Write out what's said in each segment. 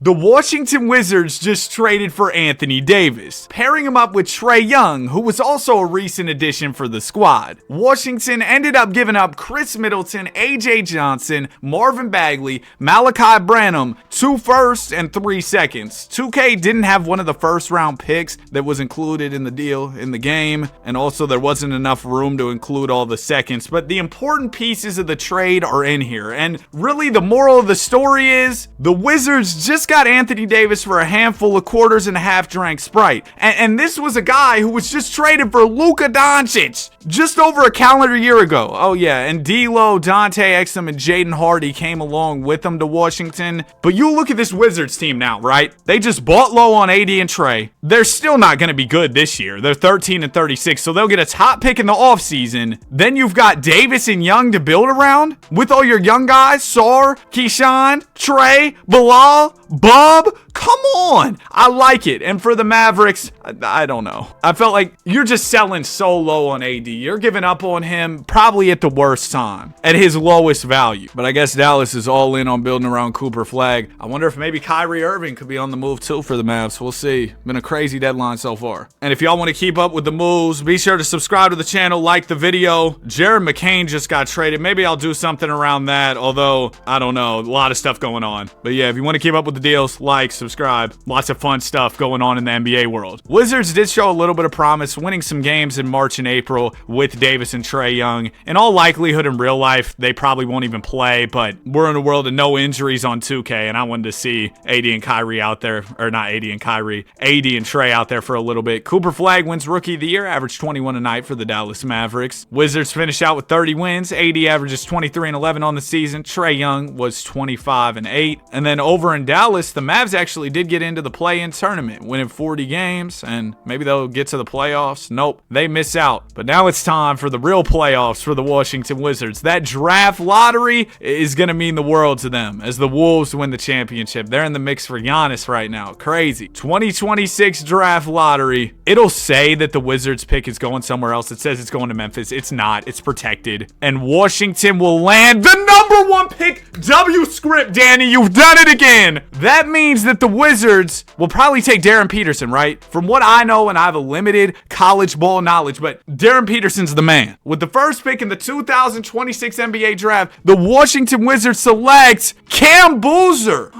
The Washington Wizards just traded for Anthony Davis, pairing him up with Trae Young, who was also a recent addition for the squad. Washington ended up giving up Chris Middleton, AJ Johnson, Marvin Bagley, Malachi Branham, 2 firsts and 3 seconds. 2K didn't have one of the first round picks that was included in the deal in the game, and also there wasn't enough room to include all the seconds, but the important pieces of the trade are in here. And really the moral of the story is the Wizards just got Anthony Davis for a handful of quarters and a half-drank Sprite. And this was a guy who was just traded for Luka Doncic just over a calendar year ago. Oh yeah, and D'Lo, Dante Exum, and Jaden Hardy came along with him to Washington. But you look at this Wizards team now, right? They just bought low on AD and Trae. They're still not going to be good this year. They're 13-36, so they'll get a top pick in the offseason. Then you've got Davis and Young to build around with all your young guys, Sar, Keyshawn, Trae, Bilal, Bub. Come on. I like it. And for the Mavericks, I don't know. I felt like you're just selling so low on AD. You're giving up on him probably at the worst time, at his lowest value. But I guess Dallas is all in on building around Cooper Flag. I wonder if maybe Kyrie Irving could be on the move too for the Mavs. We'll see. Been a crazy deadline so far. And if y'all want to keep up with the moves, be sure to subscribe to the channel, like the video. Jared McCain just got traded. Maybe I'll do something around that, although I don't know. A lot of stuff going on. But yeah, if you want to keep up with the deals, like, subscribe. Lots of fun stuff going on in the NBA world. Wizards did show a little bit of promise, winning some games in March and April with Davis and Trae Young. In all likelihood, in real life, they probably won't even play, but we're in a world of no injuries on 2K, and I wanted to see AD and Kyrie out there, or not AD and Kyrie, AD and Trae out there for a little bit. Cooper Flag wins Rookie of the Year, averaged 21 a night for the Dallas Mavericks. Wizards finish out with 30 wins. AD averages 23-11 on the season. Trae Young was 25-8. And then over in Dallas, the Mavs actually did get into the play-in tournament, winning 40 games, and maybe they'll get to the playoffs. Nope, they miss out. But now it's time for the real playoffs for the Washington Wizards. That draft lottery is going to mean the world to them as the Wolves win the championship. They're in the mix for Giannis right now. Crazy. 2026 draft lottery. It'll say that the Wizards pick is going somewhere else. It says it's going to Memphis. It's not. It's protected. And Washington will land the #1 pick. W script, Danny. You've done it again. That means that the Wizards will probably take Darren Peterson, right? From what I know, and I have a limited college ball knowledge, but Darren Peterson's the man. With the first pick in the 2026 NBA draft, the Washington Wizards select Cam Boozer.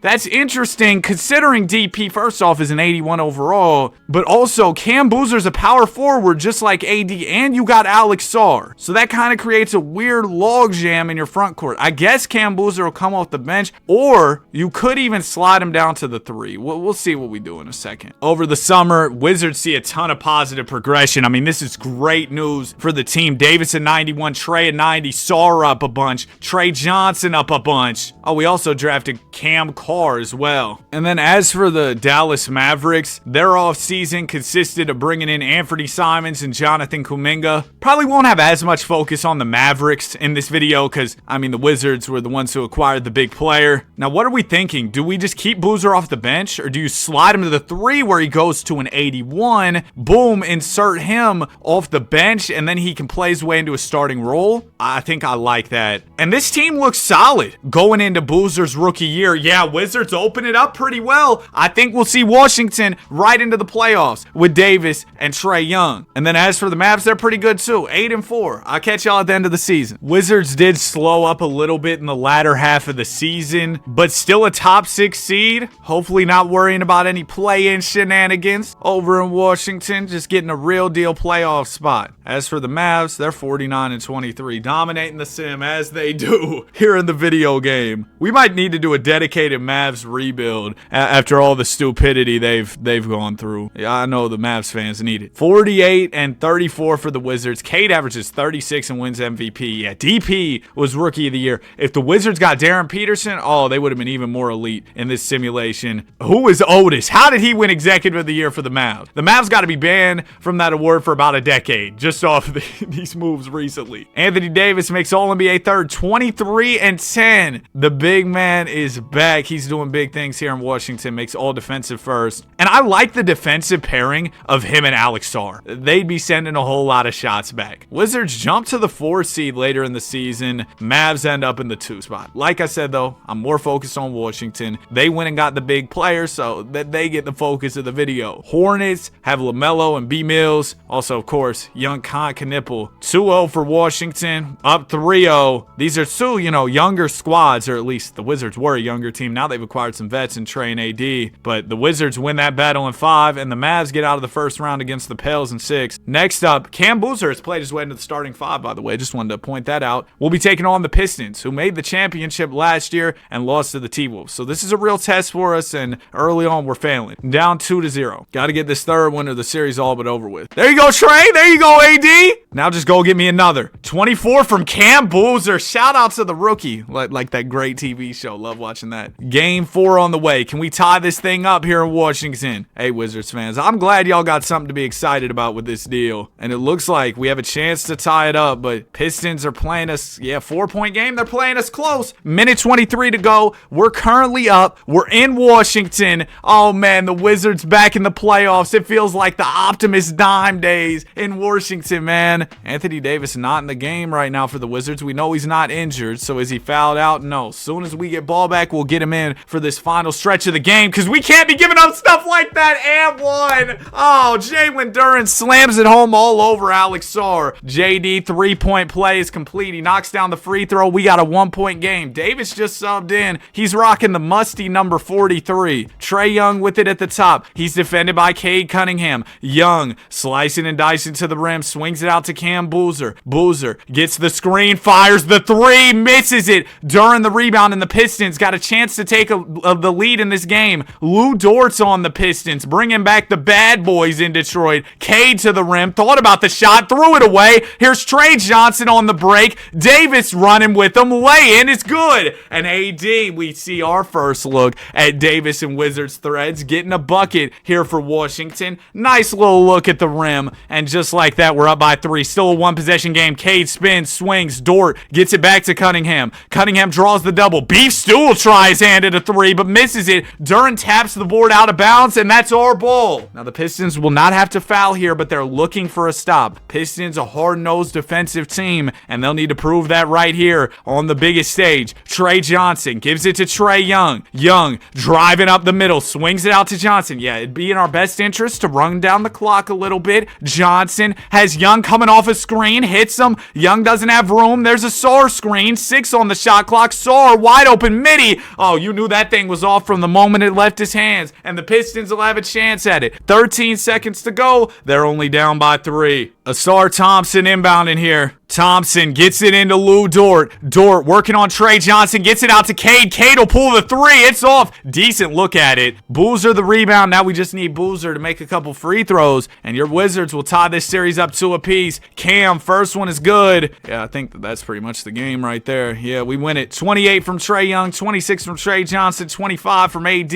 That's interesting considering DP first off is an 81 overall, but also Cam Boozer's a power forward just like AD, and you got Alex Sarr. So that kind of creates a weird logjam in your front court. I guess Cam Boozer will come off the bench, or you could even slide him down to the 3. We'll see what we do in a second. Over the summer, Wizards see a ton of positive progression. I mean, this is great news for the team. Davis at 91, Trae at 90, Sarr up a bunch, Trey Johnson up a bunch. Oh, we also drafted Cam Carr as well. And then as for the Dallas Mavericks, their offseason consisted of bringing in Anthony Simons and Jonathan Kuminga. Probably won't have as much focus on the Mavericks in this video because, I mean, the Wizards were the ones who acquired the big player. Now, what are we thinking? Do we just keep Boozer off the bench, or do you slide him to the 3 where he goes to an 81? Boom, insert him off the bench, and then he can play his way into a starting role? I think I like that. And this team looks solid going into Boozer's rookie year. Yeah, Wizards open it up pretty well. I think we'll see Washington right into the playoffs with Davis and Trae Young. And then as for the Mavs, they're pretty good too. 8-4. I'll catch y'all at the end of the season. Wizards did slow up a little bit in the latter half of the season, but still a top 6 seed. Hopefully not worrying about any play-in shenanigans over in Washington. Just getting a real deal playoff spot. As for the Mavs, they're 49-23, dominating the sim as they do here in the video game. We might need to do a dedicated Mavs rebuild after all the stupidity they've gone through. Yeah, I know the Mavs fans need it. 48-34 for the Wizards. Cade averages 36 and wins MVP. Yeah, DP was Rookie of the Year. If the Wizards got Darren Peterson, oh, they would have been even more elite in this simulation. Who is Otis? How did he win Executive of the Year for the Mavs? The Mavs got to be banned from that award for about a decade, just off of these moves recently. Anthony Davis makes All-NBA third, 23-10. The big man is back. He's doing big things here in Washington, makes all defensive first. And I like the defensive pairing of him and Alex Sarr. They'd be sending a whole lot of shots back. Wizards jump to the 4 seed later in the season. Mavs end up in the 2 spot. Like I said, though, I'm more focused on Washington. They win went and got the big players so that they get the focus of the video. Hornets have LaMelo and B Mills. Also, of course, young Knipple. 2-0 for Washington, up 3-0. These are two, younger squads, or at least the Wizards were a younger team. Now they've acquired some vets in Trey and AD, but the Wizards win that battle in 5, and the Mavs get out of the first round against the Pels in 6. Next up, Cam Boozer has played his way into the starting 5, by the way. Just wanted to point that out. We'll be taking on the Pistons, who made the championship last year and lost to the T-Wolves. So this is a real test for us, and early on we're failing. Down 2-0. Got to get this third one of the series all but over with. There you go, Trey. There you go, AD. Now just go get me another. 24 from Cam Boozer. Shout out to the rookie. Like that great TV show. Love watching that. Game 4 on the way. Can we tie this thing up here in Washington? Hey, Wizards fans, I'm glad y'all got something to be excited about with this deal. And it looks like we have a chance to tie it up, but Pistons are playing us, 4-point game. They're playing us close. Minute 23 to go. We're currently up. We're in Washington. Oh, man, the Wizards back in the playoffs. It feels like the Optimus Dime days in Washington, man. Anthony Davis not in the game right now for the Wizards. We know he's not injured, so is he fouled out? No. As soon as we get ball back, we'll get him in for this final stretch of the game because we can't be giving up stuff like that. And one. Oh, Jalen Duren slams it home all over Alex Sarr. JD 3-point play is complete. He knocks down the free throw. We got a 1-point game. Davis just subbed in. He's rocking the musty number 43. Trae Young with it at the top. He's defended by Cade Cunningham. Young slicing and dicing to the rim. Swings it out to Cam Boozer. Boozer gets the screen. Fires the 3. Misses it. During the rebound, and the Pistons got a chance to take the lead in this game. Lou Dort's on the Pistons. Bringing back the bad boys in Detroit. Cade to the rim. Thought about the shot. Threw it away. Here's Trey Johnson on the break. Davis running with him. Lay-in is good. And AD, we see our first look at Davis and Wizards threads getting a bucket here for Washington. Nice little look at the rim. And just like that, we're up by 3. Still a one-possession game. Cade spins, swings. Dort gets it back to Cunningham. Cunningham draws the double. Beef Stew will try his hand at a 3, but misses it. Duren taps the board out of bounds, and that's our ball. Now, the Pistons will not have to foul here, but they're looking for a stop. Pistons, a hard-nosed defensive team, and they'll need to prove that right here on the biggest stage. Trey Johnson gives it to Trae Young. Young driving up the middle, swings it out to Johnson. Yeah, it'd be in our best interest to run down the clock a little bit. Johnson has Young coming off a screen, hits him. Young doesn't have room. There's a Sarr screen. 6 on the shot clock. Sarr wide open midi. Oh, you knew that thing was off from the moment it left his hands, and the Pistons will have a chance at it. 13 seconds to go. They're only down by 3. Asar Thompson inbound in here. Thompson gets it into Lou Dort. Dort working on Trey Johnson. Gets it out to Cade. Cade will pull the 3. It's off. Decent look at it. Boozer the rebound. Now we just need Boozer to make a couple free throws, and your Wizards will tie this series up 2 apiece. Cam, first one is good. Yeah, I think that's pretty much the game right there. Yeah, we win it. 28 from Trae Young. 26 from Trey Johnson. 25 from AD.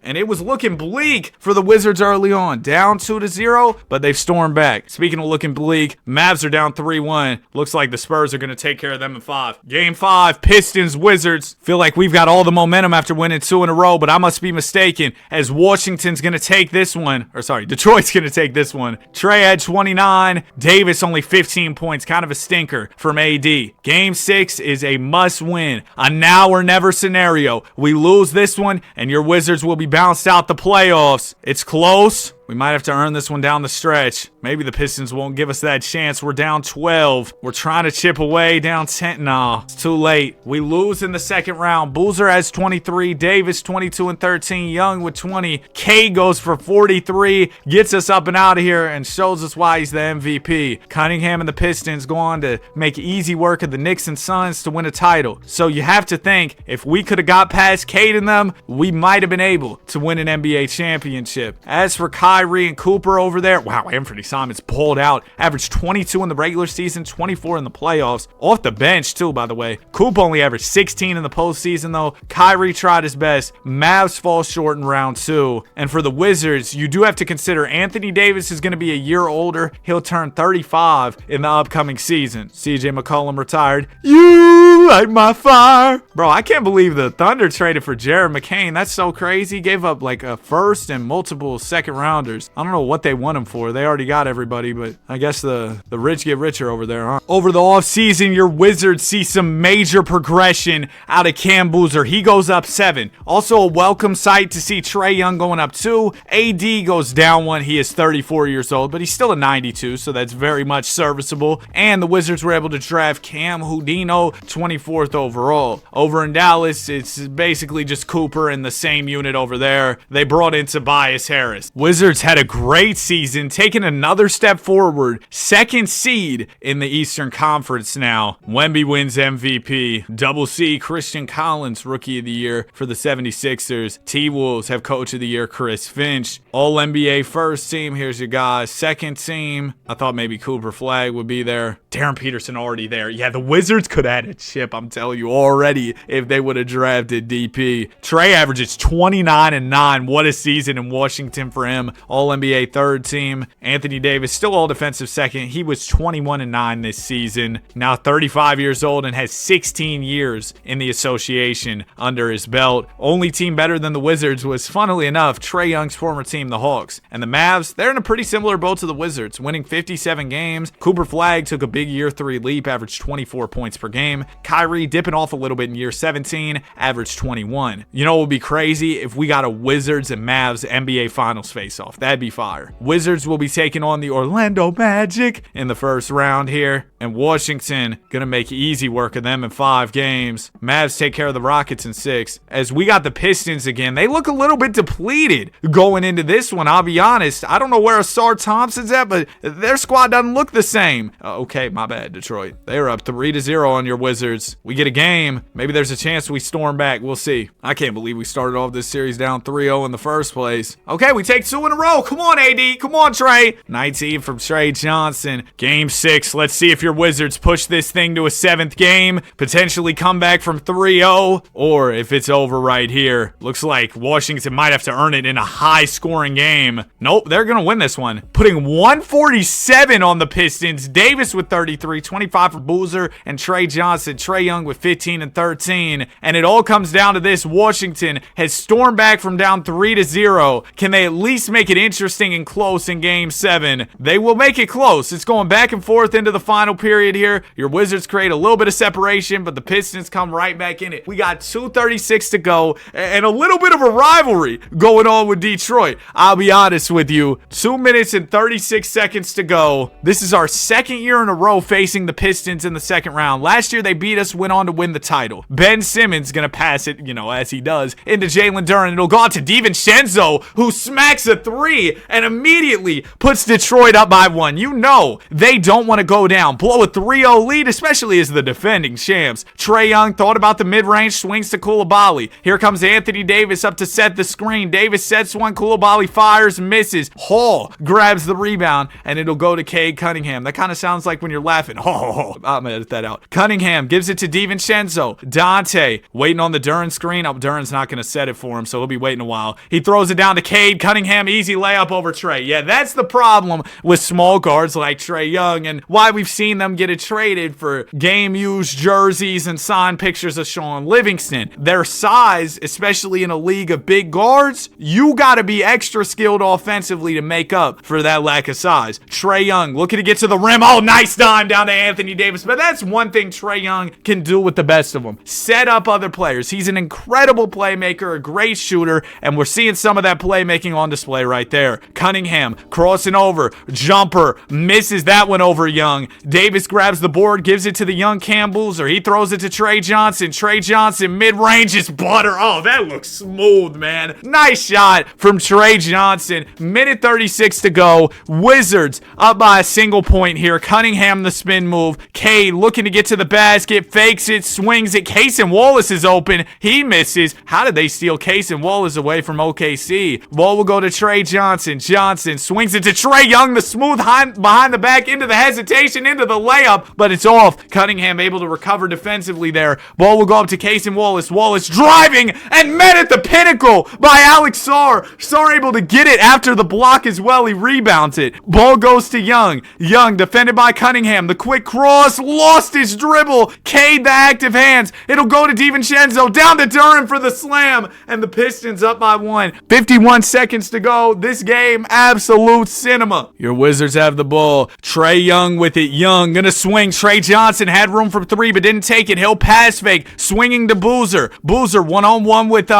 And it was looking bleak for the Wizards early on. Down 2-0, but they've stormed back. Speaking of looking bleak, Mavs are down 3-1. Looks like the Spurs are going to take care of them in 5. Game 5, Pistons, Wizards. Feel like we've got all the momentum after winning 2 in a row, but I must be mistaken, as Washington's going to take this one. Detroit's going to take this one. Trey had 29. Davis only 15 points. Kind of a stinker from AD. Game 6 is a must-win. A now or never scenario. We lose this one, and your Wizards will be bounced out the playoffs. It's close. We might have to earn this one down the stretch. Maybe the Pistons won't give us that chance. We're down 12. We're trying to chip away, down 10. No, it's too late. We lose in the second round. Boozer has 23. Davis 22 and 13. Young with 20. Cade goes for 43. Gets us up and out of here and shows us why he's the MVP. Cunningham and the Pistons go on to make easy work of the Knicks and Suns to win a title. So you have to think, if we could have got past Cade and them, we might have been able to win an NBA championship. As for Kyrie and Cooper over there, wow, Anthony Simons pulled out. Averaged 22 in the regular season, 24 in the playoffs. Off the bench, too, by the way. Coop only averaged 16 in the postseason, though. Kyrie tried his best. Mavs fall short in round 2. And for the Wizards, you do have to consider Anthony Davis is going to be a year older. He'll turn 35 in the upcoming season. CJ McCollum retired. You light my fire. Bro, I can't believe the Thunder traded for Jared McCain. That's so crazy. Gave up like a first and multiple second rounders. I don't know what they want him for. They already got everybody, but I guess the rich get richer over there, huh? Over the offseason, your Wizards see some major progression out of Cam Boozer. He goes up 7. Also a welcome sight to see Trae Young going up 2. AD goes down 1. He is 34 years old, but he's still a 92, so that's very much serviceable. And the Wizards were able to draft Cam Houdino 24th overall. Over in Dallas, it's basically just Cooper in the same unit over there. They brought in Tobias Harris. Wizards had a great season, taking another step forward. Second seed in the Eastern Conference now. Wemby wins MVP. Double C, Christian Collins, Rookie of the Year for the 76ers. T-Wolves have Coach of the Year, Chris Finch. All-NBA first team, here's your guys. Second team, I thought maybe Cooper Flagg would be there. Darren Peterson already there. Yeah, the Wizards could have had a chip, I'm telling you, already if they would have drafted DP. Trae averages 29-9. What a season in Washington for him. All-NBA third team. Anthony Davis, still all-defensive second. He was 21-9 this season. Now 35 years old and has 16 years in the association under his belt. Only team better than the Wizards was, funnily enough, Trae Young's former team, the Hawks. And the Mavs, they're in a pretty similar boat to the Wizards, winning 57 games. Cooper Flagg took a big year 3 leap, averaged 24 points per game. Kyrie dipping off a little bit in year 17, averaged 21. You know what would be crazy? If we got a Wizards and Mavs NBA Finals face-off. That'd be fire. Wizards will be taking on the Orlando Magic in the first round here. And Washington gonna make easy work of them in 5 games. Mavs take care of the Rockets in 6. As we got the Pistons again, they look a little bit depleted going into this one. I'll be honest. I don't know where Asar Thompson's at, but their squad doesn't look the same. Okay, my bad, Detroit. They're up 3-0 on your Wizards. We get a game. Maybe there's a chance we storm back. We'll see. I can't believe we started off this series down 3-0 in the first place. Okay, we take 2 in a row. Come on, AD. Come on, Trae. 19 from Trae Johnson. Game 6. Let's see if your Wizards push this thing to a 7th game. Potentially come back from 3-0. Or if it's over right here. Looks like Washington might have to earn it in a high-scoring game. Nope, they're going to win this one. Putting 147 on the Pistons. Davis with 33, 25 for Boozer, and Trae Johnson. Trae Young with 15 and 13. And it all comes down to this. Washington has stormed back from down 3-0. Can they at least make it interesting and close in Game 7? They will make it close. It's going back and forth into the final period here. Your Wizards create a little bit of separation, but the Pistons come right back in it. We got 2:36 to go and a little bit of a rivalry going on with Detroit. I'll be honest with you. 2 minutes and 36 seconds to go. This is our second year in a row facing the Pistons in the second round. Last year they beat us, went on to win the title. Ben Simmons gonna pass it, as he does, into Jalen Duren. It'll go out to DiVincenzo, who smacks a 3 and immediately puts Detroit up by 1. You know they don't want to go down. Blow a 3-0 lead, especially as the defending champs. Trae Young thought about the mid-range, swings to Coulibaly. Here comes Anthony Davis up to set the screen. Davis sets one, Coulibaly fires, misses. Hall grabs the rebound, and it'll go to Cade Cunningham. That kind of sounds like when you're laughing. Oh, I'm gonna edit that out. Cunningham gives it to DiVincenzo. Dante waiting on the Duren screen. Oh, Duren's not gonna set it for him, so he'll be waiting a while. He throws it down to Cade Cunningham. Easy layup over Trae. Yeah, that's the problem with small guards like Trae Young, and why we've seen them get it traded for game-used jerseys and signed pictures of Sean Livingston. Their size, especially in a league of big guards, you gotta be extra skilled offensively to make up for that lack of size. Trae Young looking to get to the rim. Oh, nice dime down to Anthony Davis. But that's one thing Trae Young can do with the best of them. Set up other players. He's an incredible playmaker, a great shooter, and we're seeing some of that playmaking on display right there. Cunningham crossing over. Jumper. Misses that one over Young. Davis grabs the board, gives it to the young Cam Boozer. He throws it to Trae Johnson. Trae Johnson, mid-range is butter. Oh, that looks smooth, man. Nice shot from Trae Johnson. Minute 36 to go. Wizards up by a single point here. Cunningham the spin move. Cade looking to get to the basket. Fakes it, swings it. Cason Wallace is open. He misses. How did they steal Cason Wallace away from OKC? Ball will go to Trae Johnson. Johnson swings it to Trae Young. The smooth behind the back into the hesitation, into the the layup, but it's off. Cunningham able to recover defensively there. Ball will go up to Casey Wallace. Wallace driving and met at the pinnacle by Alex Sarr. Sarr able to get it after the block as well. He rebounds it. Ball goes to Young. Young defended by Cunningham. The quick cross, lost his dribble. Cade the active hands. It'll go to DiVincenzo. Down to Durham for the slam. And the Pistons up by 1. 51 seconds to go. This game, absolute cinema. Your Wizards have the ball. Trae Young with it. Young gonna swing. Trey Johnson had room for 3 but didn't take it. He'll pass fake. Swinging to Boozer. Boozer one-on-one with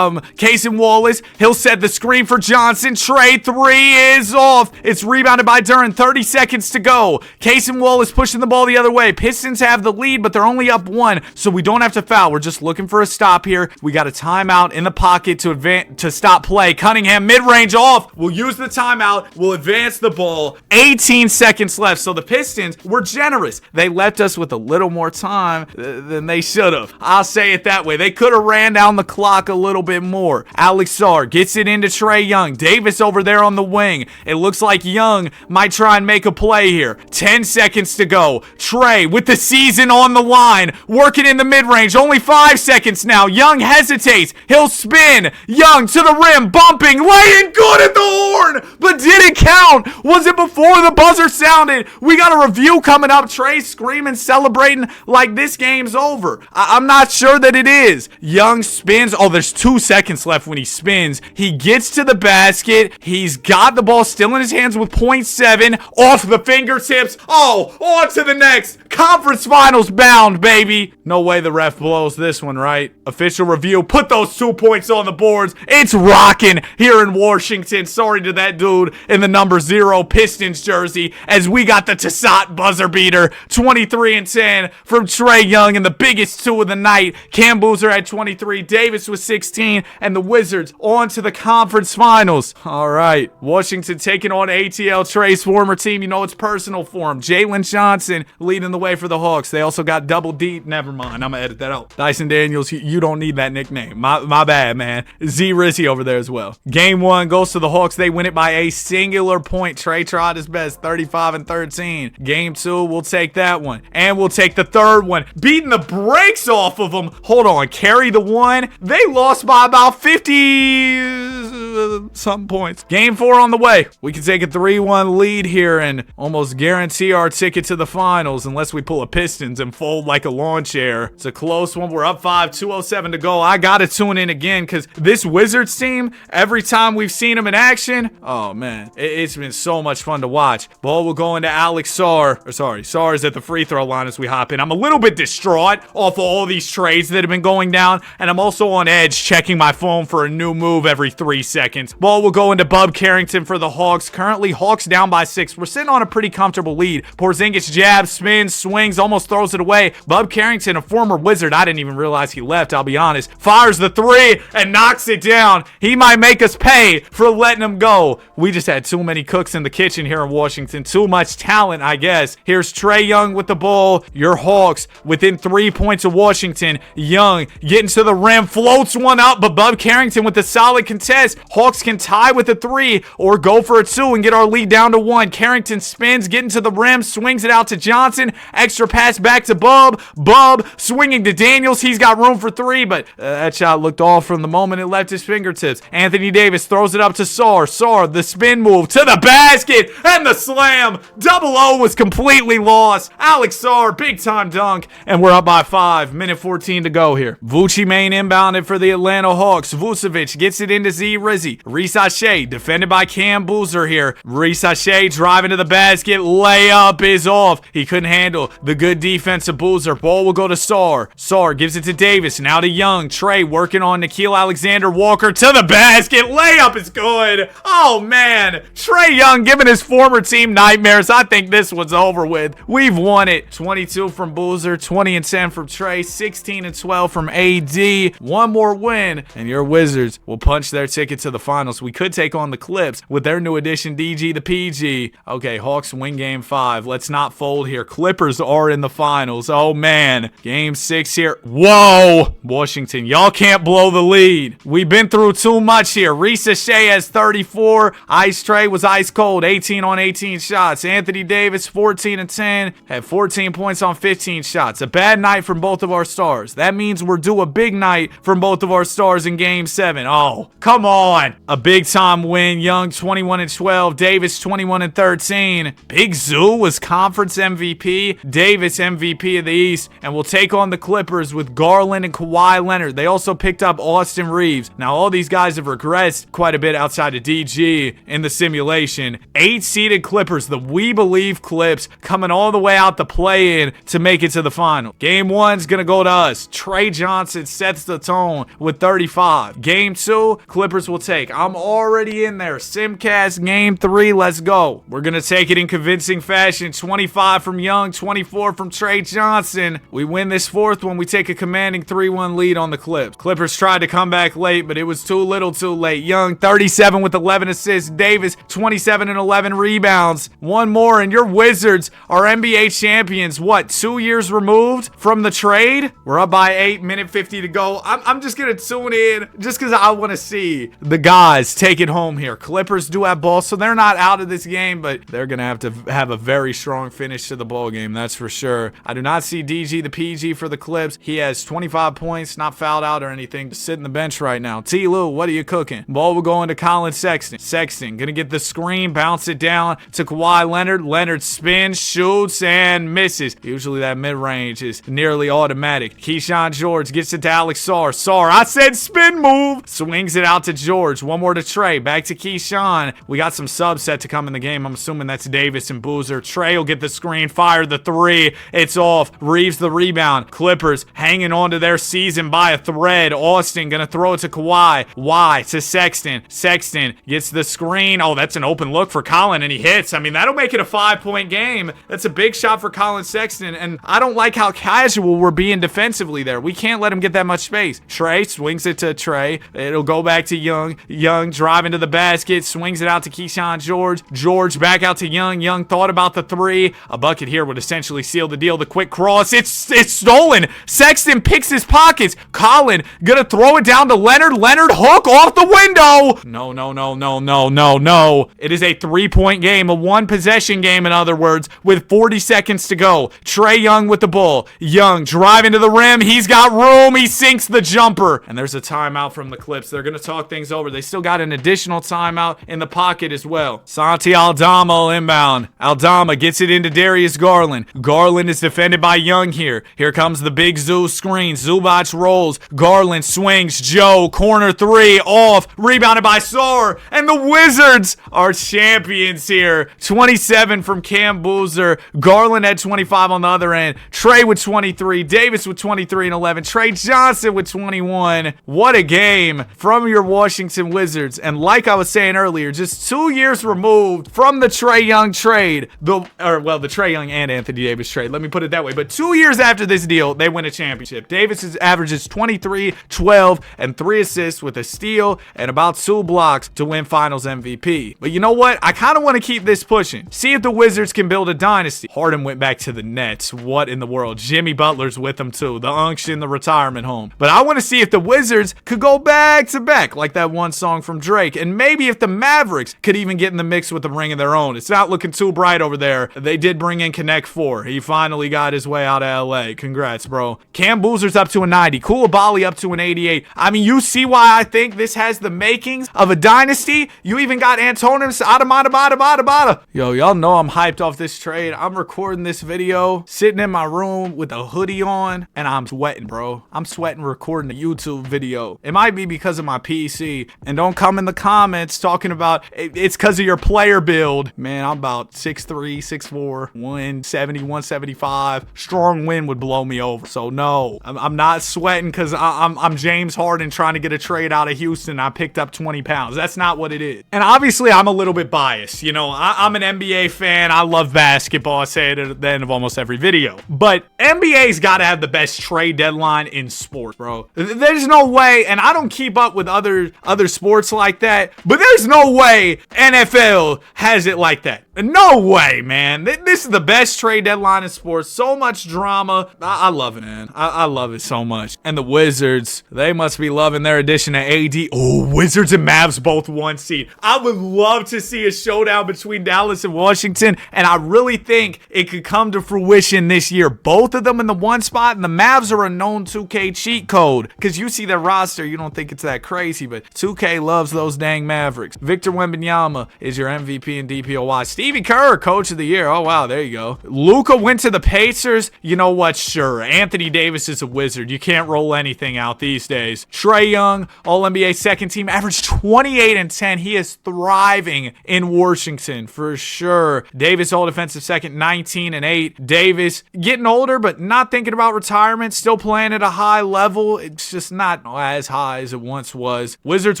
Casey Wallace. He'll set the screen for Johnson. Trey 3 is off. It's rebounded by Duran. 30 seconds to go. Casey Wallace pushing the ball the other way. Pistons have the lead, but they're only up 1, so we don't have to foul. We're just looking for a stop here. We got a timeout in the pocket to stop play. Cunningham mid-range off. We'll use the timeout. We'll advance the ball. 18 seconds left, so the Pistons were generous. They left us with a little more time than they should have. I'll say it that way. They could have ran down the clock a little bit more. Alex Sarr gets it into Trae Young. Davis over there on the wing. It looks like Young might try and make a play here. 10 seconds to go. Trae with the season on the line. Working in the mid-range. Only 5 seconds now. Young hesitates. He'll spin. Young to the rim. Bumping. Laying good at the horn. But did it count? Was it before the buzzer sounded? We got a review coming up. Trae screaming, celebrating like this game's over. I'm not sure that it is. Young spins. Oh, there's 2 seconds left when he spins. He gets to the basket. He's got the ball still in his hands with .7 off the fingertips. Oh, on to the next. Conference finals bound, baby. No way the ref blows this one, right? Official review. Put those 2 points on the boards. It's rocking here in Washington. Sorry to that dude in the number 0 Pistons jersey as we got the Tassat buzzer beater. 23-10 from Trae Young and the biggest 2 of the night. Cam Boozer had 23. Davis was 16. And the Wizards on to the conference finals. All right. Washington taking on ATL, Trae's former team. You know it's personal for him. Jalen Johnson leading the way for the Hawks. They also got Double D. Never mind. I'm going to edit that out. Dyson Daniels, you don't need that nickname. My bad, man. Z Rizzy over there as well. Game 1 goes to the Hawks. They win it by a singular point. Trae tried his best. 35-13. Game 2, we'll take that one. And we'll take the third one. Beating the brakes off of them. Hold on. Carry the 1. They lost by about 50 something points. Game 4 on the way. We can take a 3-1 lead here and almost guarantee our ticket to the finals unless we pull a Pistons and fold like a lawn chair. It's a close one. We're up 5, 2:07 to go. I gotta tune in again because this Wizards team, every time we've seen them in action, oh man, it's been so much fun to watch. Ball will go into Alex Sarr. Sarr is at the free throw line as we hop in. I'm a little bit distraught off of all these trades that have been going down, and I'm also on edge checking my phone for a new move every 3 seconds. Ball will go into Bub Carrington for the Hawks. Currently, Hawks down by 6. We're sitting on a pretty comfortable lead. Porzingis jabs, spins, swings, almost throws it away. Bub Carrington, a former Wizard, I didn't even realize he left, I'll be honest, fires the 3 and knocks it down. He might make us pay for letting him go. We just had too many cooks in the kitchen here in Washington. Too much talent, I guess. Here's Trae Young with the ball. Your Hawks within 3 points of Washington. Young getting to the rim, floats one up, but Bub Carrington with a solid contest. Hawks can tie with a 3 or go for a 2 and get our lead down to 1. Carrington spins, getting to the rim, swings it out to Johnson. Extra pass back to Bub. Bub swinging to Daniels. He's got room for 3, but that shot looked off from the moment it left his fingertips. Anthony Davis throws it up to Sarr. Sarr, the spin move to the basket and the slam. Double O was completely lost. Alex Sarr, big time dunk, and we're up by 5. Minute 14 to go here. Vucci main inbounded for the Atlanta Hawks. Vucevic gets it into Z Rizzy. Risache defended by Cam Boozer here. Risache driving to the basket. Layup is off. He couldn't handle the good defense of Boozer. Ball will go to Sarr. Sarr gives it to Davis. Now to Young. Trae working on Nickeil Alexander-Walker to the basket. Layup is good. Oh, man. Trae Young giving his former team nightmares. I think this one's over with. We've won it. 22 from Boozer. 20-10 from Trae. 16-12 from AD. One more win, and your Wizards will punch their ticket to the finals. finals. We could take on the Clips with their new addition, DG the PG. Okay, Hawks win game 5. Let's not fold here. Clippers are in the finals. Oh, man. Game 6 here. Whoa! Washington, y'all can't blow the lead. We've been through too much here. Risa Shea has 34. Ice Trey was ice cold. 18 on 18 shots. Anthony Davis, 14 and 10. Had 14 points on 15 shots. A bad night from both of our stars. That means we're due a big night from both of our stars in game 7. Oh, come on. A big time win. Young 21 and 12. Davis 21 and 13. Big Zoo was conference MVP. Davis MVP of the East. And we'll take on the Clippers with Garland and Kawhi Leonard. They also picked up Austin Reeves. Now all these guys have regressed quite a bit outside of DG in the simulation. 8-seeded Clippers, the We Believe Clips, coming all the way out the play-in to make it to the final. Game 1's gonna go to us. Trey Johnson sets the tone with 35. Game 2, Clippers will take. I'm already in there. Simcast game 3, let's go. We're gonna take it in convincing fashion. 25 from Young, 24 from Trey Johnson. We win this 4th one. We take a commanding 3-1 lead on the Clips. Clippers tried to come back late, but it was too little too late. Young 37 with 11 assists. Davis 27 and 11 rebounds. One more and your Wizards are NBA champions. What, 2 years removed from the trade? We're up by 8, minute 50 to go. I'm just gonna tune in just because I want to see the guys take it home here. Clippers do have ball, so they're not out of this game, but they're gonna have to have a very strong finish to the ball game, that's for sure. I do not see DG the PG for the Clips. He has 25 points, not fouled out or anything, just sitting the bench right now. T. Lou, what are you cooking? Ball will go into Colin Sexton. Sexton gonna get the screen, bounce it down to Kawhi Leonard. Leonard spins, shoots, and misses. Usually that mid-range is nearly automatic. Keyshawn George gets it to Alex Sarr. Sarr, I said spin move! Swings it out to George. One more to Trey. Back to Keyshawn. We got some subs set to come in the game. I'm assuming that's Davis and Boozer. Trey will get the screen, fire the 3. It's off. Reeves the rebound. Clippers hanging on to their season by a thread. Austin gonna throw it to Kawhi. Y to Sexton. Sexton gets the screen. Oh, that's an open look for Colin, and he hits. I mean, that'll make it a 5-point game. That's a big shot for Colin Sexton, and I don't like how casual we're being defensively there. We can't let him get that much space. Trey swings it to Trey. It'll go back to Young. Young driving to the basket, swings it out to Keyshawn George. George back out to Young. Young thought about the 3. A bucket here would essentially seal the deal. The quick cross. It's stolen. Sexton picks his pockets. Colin gonna throw it down to Leonard. Leonard hook off the window. No, no, no, no, no, no, no. It is a 3-point game, a 1-possession game, in other words, with 40 seconds to go. Trey Young with the ball. Young driving to the rim. He's got room. He sinks the jumper. And there's a timeout from the Clips. They're going to talk things over. They still got an additional timeout in the pocket as well. Santi Aldama inbound. Aldama gets it into Darius Garland. Garland is defended by Young here. Here comes the big Zoo screen. Zubac rolls. Garland swings. Joe, corner 3, off. Rebounded by Sarr. And the Wizards are champions here. 27 from Cam Boozer. Garland had 25 on the other end. Trey with 23. Davis with 23 and 11. Trey Johnson with 21. What a game from your Washington Wizards. And like I was saying earlier, just 2 years removed from the Trey Young trade. The Trey Young and Anthony Davis trade. Let me put it that way. But 2 years after this deal, they win a championship. Davis averages 23, 12, and 3 assists with a steal and about 2 blocks to win Finals MVP. But you know what? I kind of want to keep this pushing. See if the Wizards can build a dynasty. Harden went back to the Nets. What in the world? Jimmy Butler's with them too. The unction, the retirement home. But I want to see if the Wizards could go back to back like that one song from Drake. And maybe if the Mavericks could even get in the mix with a ring of their own. It's not looking too bright over there. They did bring in Connect 4. He finally got his way out of LA. Congrats, bro. Cam Boozer's up to a 90. Koulibaly up to an 88. I mean, you see why I think this has the makings of a dynasty? You even got Antonis Adamada. Yo, y'all know I'm hyped off this trade. I'm recording this video, sitting in my room with a hoodie on, and I'm sweating, bro. I'm sweating recording a YouTube video. It might be because of my PC. And don't come in the comments talking about it's because of your player build. Man, I'm about 6'3", 6'4", 170, 175. Strong wind would blow me over. So no, I'm not sweating because I'm James Harden trying to get a trade out of Houston. I picked up 20 pounds. That's not what it is. And obviously I'm a little bit biased. You know, I'm an NBA fan. I love basketball. I say it at the end of almost every video. But NBA's got to have the best trade deadline in sports, bro. There's no way, and I don't keep up with other sports sports like that, but there's no way NFL has it like that. No way, man. This is the best trade deadline in sports. So much drama. I love it, man. I love it so much. And the Wizards, they must be loving their addition to AD. Oh, Wizards and Mavs both 1 seed. I would love to see a showdown between Dallas and Washington, and I really think it could come to fruition this year. Both of them in the 1 spot, and the Mavs are a known 2K cheat code. Because you see their roster, you don't think it's that crazy, but 2K loves those dang Mavericks. Victor Wembanyama is your MVP and DPOY. Stevie Kerr, Coach of the Year. Oh, wow, there you go. Luka went to the Pacers. You know what? Sure. Anthony Davis is a wizard. You can't roll anything out these days. Trae Young, All-NBA second team, averaged 28 and 10. He is thriving in Washington for sure. Davis, All-Defensive second, 19 and 8. Davis getting older, but not thinking about retirement. Still playing at a high level. It's just not as high as it once was. Wizards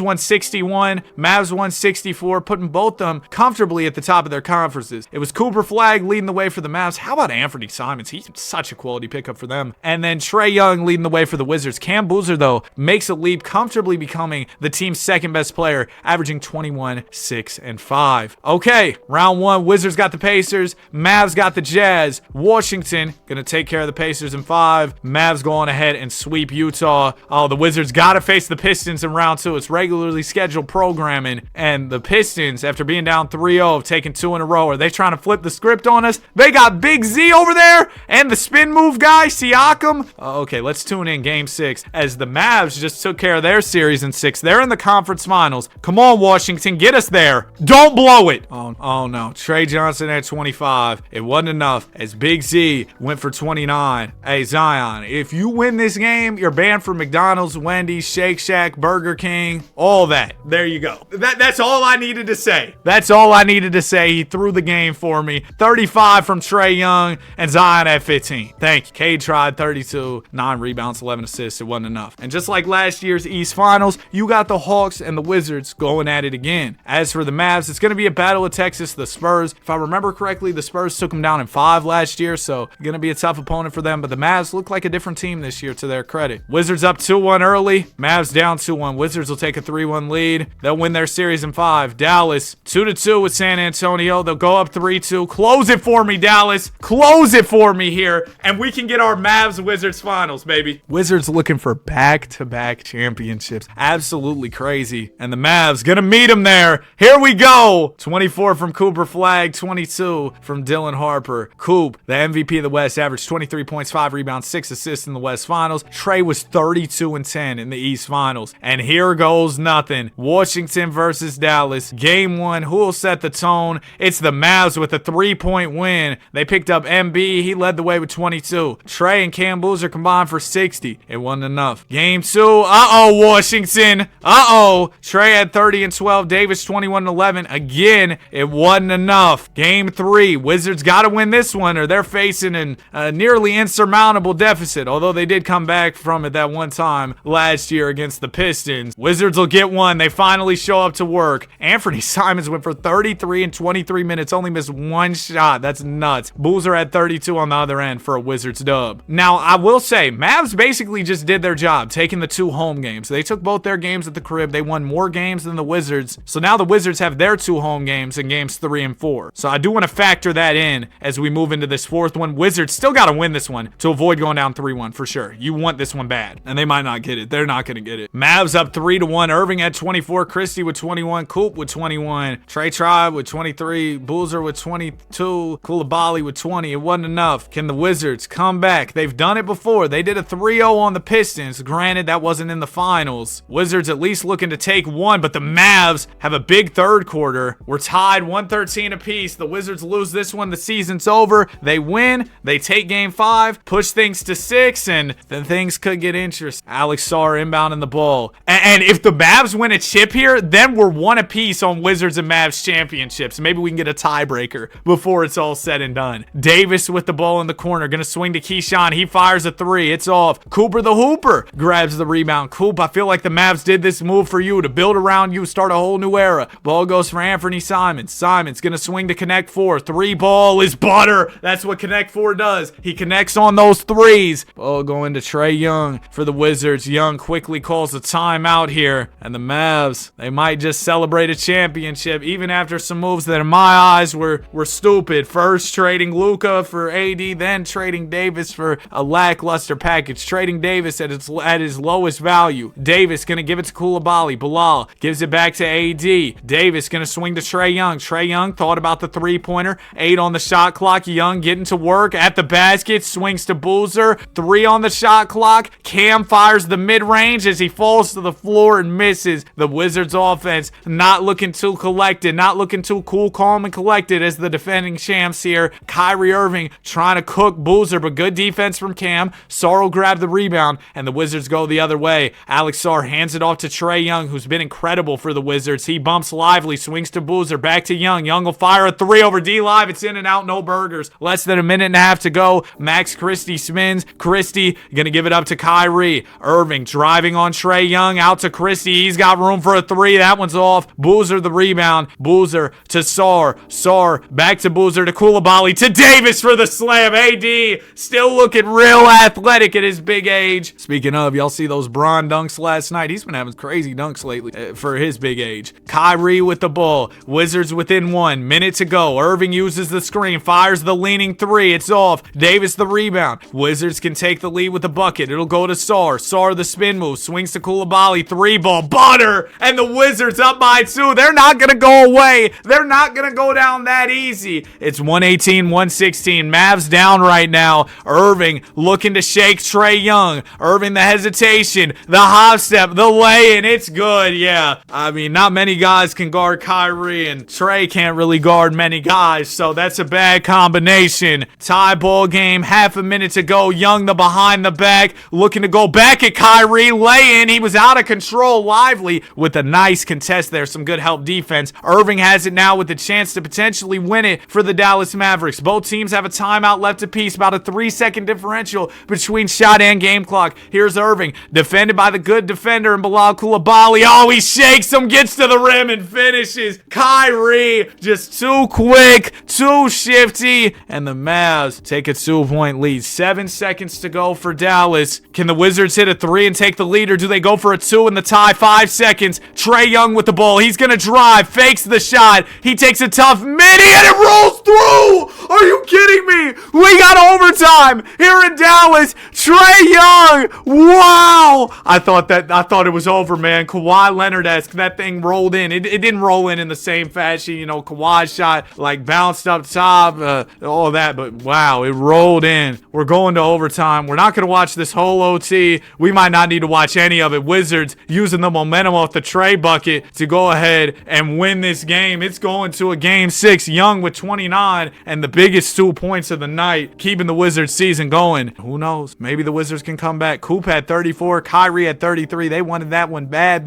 161, Mavs 164, putting both of them comfortably at the top of their conferences. It was Cooper Flagg leading the way for the Mavs. How about Anthony Simons? He's such a quality pickup for them. And then Trae Young leading the way for the Wizards. Cam Boozer, though, makes a leap, comfortably becoming the team's second best player, averaging 21, 6, and 5. Okay, round 1, Wizards got the Pacers, Mavs got the Jazz. Washington gonna take care of the Pacers in 5. Mavs go on ahead and sweep Utah. Oh, the Wizards gotta face the Pistons in round 2. It's regularly scheduled programming, and the Pistons, after being down 3-0, have taken 2 in a row. Are they trying to flip the script on us? They got Big Z over there and the spin move guy, Siakam. Okay, let's tune in game 6 as the Mavs just took care of their series in 6. They're in the conference finals. Come on, Washington, get us there. Don't blow it. Oh no. Trey Johnson at 25. It wasn't enough as Big Z went for 29. Hey, Zion, if you win this game, you're banned from McDonald's, Wendy's, Shake Shack, Burger King, all that. There you go. That's all I needed to say. That's all I needed to say. He threw the game for me. 35 from Trae Young and Zion at 15. Thank you. Cade tried 32, 9 rebounds, 11 assists. It wasn't enough. And just like last year's East Finals, you got the Hawks and the Wizards going at it again. As for the Mavs, it's going to be a battle of Texas, the Spurs. If I remember correctly, the Spurs took them down in 5 last year, so going to be a tough opponent for them. But the Mavs look like a different team this year, to their credit. Wizards up 2-1 early. Mavs down 2-1. Wizards will take a 3-1 lead. They'll win their series in 5. Dallas 2-2 with San Antonio. They'll go up 3-2. Close it for me, Dallas. Close it for me here, and we can get our Mavs-Wizards finals, baby. Wizards looking for back-to-back championships. Absolutely crazy. And the Mavs gonna meet them there. Here we go. 24 from Cooper Flagg, 22 from Dylan Harper. Coop, the MVP of the West, averaged 23 points, 5 rebounds, 6 assists in the West Finals. Trae was 32 and 10 in the East Finals. And here goes nothing. Washington versus Dallas. Game 1, who will set the tone? It's the Mavs with a 3-point win. They picked up MB. He led the way with 22. Trae and Cam Boozer combined for 60. It wasn't enough. Game 2. Washington. Trae had 30 and 12. Davis 21 and 11. Again, it wasn't enough. Game 3. Wizards got to win this one, or they're facing a nearly insurmountable deficit, although they did come back from it that one time last year against the Pistons. Wizards will get one. They finally show up to work. Anthony Simons went for 33 in 23 minutes, only missed 1 shot. That's nuts. Boozer had 32 on the other end for a Wizards dub. Now, I will say, Mavs basically just did their job, taking the 2 home games. They took both their games at the crib. They won more games than the Wizards. So now the Wizards have their 2 home games in games 3 and 4. So I do want to factor that in as we move into this 4th one. Wizards still got to win this one to avoid going down 3-1 for sure. You want this one bad, and they might not get it. They're not going to get it. Mavs up 3-1. Irving at 24. Christie with 21. Coop with 21. Trey Tribe with 23. Boozer with 22. Koulibaly with 20. It wasn't enough. Can the Wizards come back? They've done it before. They did a 3-0 on the Pistons. Granted, that wasn't in the finals. Wizards at least looking to take one, but the Mavs have a big 3rd quarter. We're tied 113 apiece. The Wizards lose this one. The season's over. They win. They take game 5, push things to 6, and then things could get interesting. Alex Sarr inbounding the ball. And if the Mavs win a chip here, then we're 1 apiece on Wizards and Mavs championships. Maybe we can can get a tiebreaker before it's all said and done. Davis with the ball in the corner, gonna swing to Keyshawn. He fires a three. It's off. Cooper the Hooper grabs the rebound. Coop, I feel like the Mavs did this move for you to build around you, start a whole new era. Ball goes for Anthony Simons. Simons gonna swing to connect four. Three ball is butter. That's what connect four does. He connects on those threes. Ball going to Trae Young for the Wizards. Young quickly calls a timeout here, and the Mavs, they might just celebrate a championship even after some moves that in my eyes were stupid. First trading Luka for AD, then trading Davis for a lackluster package. Trading Davis at his lowest value. Davis gonna give it to Coulibaly. Bilal gives it back to AD. Davis gonna swing to Trae Young. Trae Young thought about the three-pointer. 8 on the shot clock. Young getting to work at the basket. Swings to Boozer. 3 on the shot clock. Cam fires the mid-range as he falls to the floor and misses. The Wizards offense not looking too collected, not looking too cool, calm, and collected as the defending champs here. Kyrie Irving trying to cook Boozer, but good defense from Cam. Sarr will grab the rebound, and the Wizards go the other way. Alex Sarr hands it off to Trae Young, who's been incredible for the Wizards. He bumps Lively, swings to Boozer, back to Young. Young will fire a 3 over D-Live. It's in and out, no burgers. Less than a minute and a half to go. Max Christie spins. Christie gonna give it up to Kyrie. Irving driving on Trae Young, out to Christie. He's got room for a 3. That one's off. Boozer the rebound. Boozer to Sarr. Sarr back to Boozer to Coulibaly to Davis for the slam. AD still looking real athletic at his big age. Speaking of, y'all see those Bron dunks last night? He's been having crazy dunks lately for his big age. Kyrie with the ball. Wizards within 1 minute to go. Irving uses the screen, fires the leaning 3. It's off. Davis the rebound. Wizards can take the lead with the bucket. It'll go to Sarr. Sarr the spin move. Swings to Coulibaly. 3 ball. Butter! And the Wizards up by 2. They're not going to go away. They're not going to go down that easy. It's 118-116. Mavs down right now. Irving looking to shake Trae Young. Irving the hesitation. The hop step. The lay-in. It's good. Yeah. I mean, not many guys can guard Kyrie, and Trae can't really guard many guys, so that's a bad combination. Tie ball game. Half a minute to go. Young the behind the back. Looking to go back at Kyrie. Lay-in. He was out of control. Lively with a nice contest there. Some good help defense. Irving has it now with the chance to potentially win it for the Dallas Mavericks. Both teams have a timeout left apiece. About a 3-second differential between shot and game clock. Here's Irving, defended by the good defender in Bilal Coulibaly. Oh, he shakes him, gets to the rim, and finishes. Kyrie, just too quick, too shifty, and the Mavs take a 2-point lead. 7 seconds to go for Dallas. Can the Wizards hit a 3 and take the lead, or do they go for a 2 in the tie? 5 seconds. Trae Young with the ball. He's going to drive, fakes the shot. He takes a tough midi, and it rolls through. Are you kidding me? We got overtime here in Dallas. Trae Young. Wow. I thought it was over, man. Kawhi Leonard-esque. That thing rolled in. It didn't roll in the same fashion. You know, Kawhi's shot like bounced up top, all that. But wow, it rolled in. We're going to overtime. We're not going to watch this whole OT. We might not need to watch any of it. Wizards using the momentum off the Trae bucket to go ahead and win this game. It's going to a game 6. Young with 29 and the biggest 2 points of the night, keeping the Wizards season going. Who knows? Maybe the Wizards can come back. Coop had 34. Kyrie had 33. They wanted that one bad,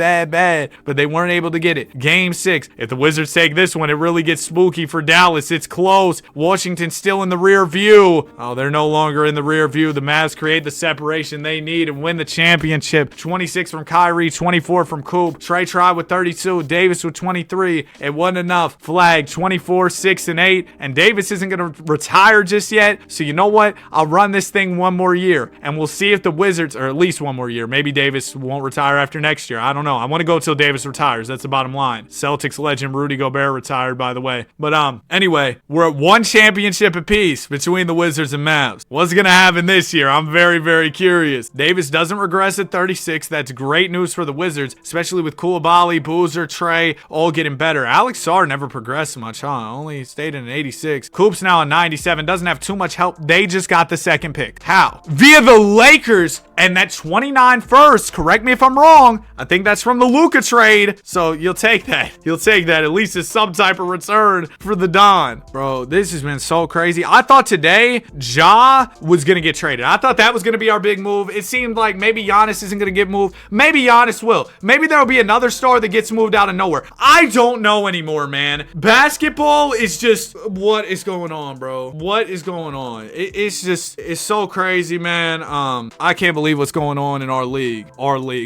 but they weren't able to get it. Game 6. If the Wizards take this one, it really gets spooky for Dallas. It's close. Washington's still in the rear view. Oh, they're no longer in the rear view. The Mavs create the separation they need and win the championship. 26 from Kyrie, 24 from Coop. Trae tried with 32. Davis with 23. It wasn't enough. Flag 24, 6, and 8. And Davis isn't going to retire just yet. So you know what? I'll run this thing one more year. And we'll see if the Wizards, or at least one more year. Maybe Davis won't retire after next year. I don't know. I want to go till Davis retires. That's the bottom line. Celtics legend Rudy Gobert retired, by the way. But anyway, we're at 1 championship apiece between the Wizards and Mavs. What's going to happen this year? I'm very, very curious. Davis doesn't regress at 36. That's great news for the Wizards, especially with Coulibaly, Boozer, Trae, all getting better. Alex Sarr never progressed much, huh? Only stayed in an 86. Coop's now a 97. Doesn't have too much help. They just got the second pick. How? Via the Lakers and that 29 first, correct me if I'm wrong, I think that's from the Luka trade. So you'll take that. You'll take that. At least it's some type of return for the Don. Bro, this has been so crazy. I thought today Ja was going to get traded. I thought that was going to be our big move. It seemed like maybe Giannis isn't going to get moved. Maybe Giannis will. Maybe there'll be another star that gets moved out of nowhere. I don't know anymore, man. Basketball is just, what is going on, bro? What is going on? It's so crazy, man. I can't believe what's going on in our league.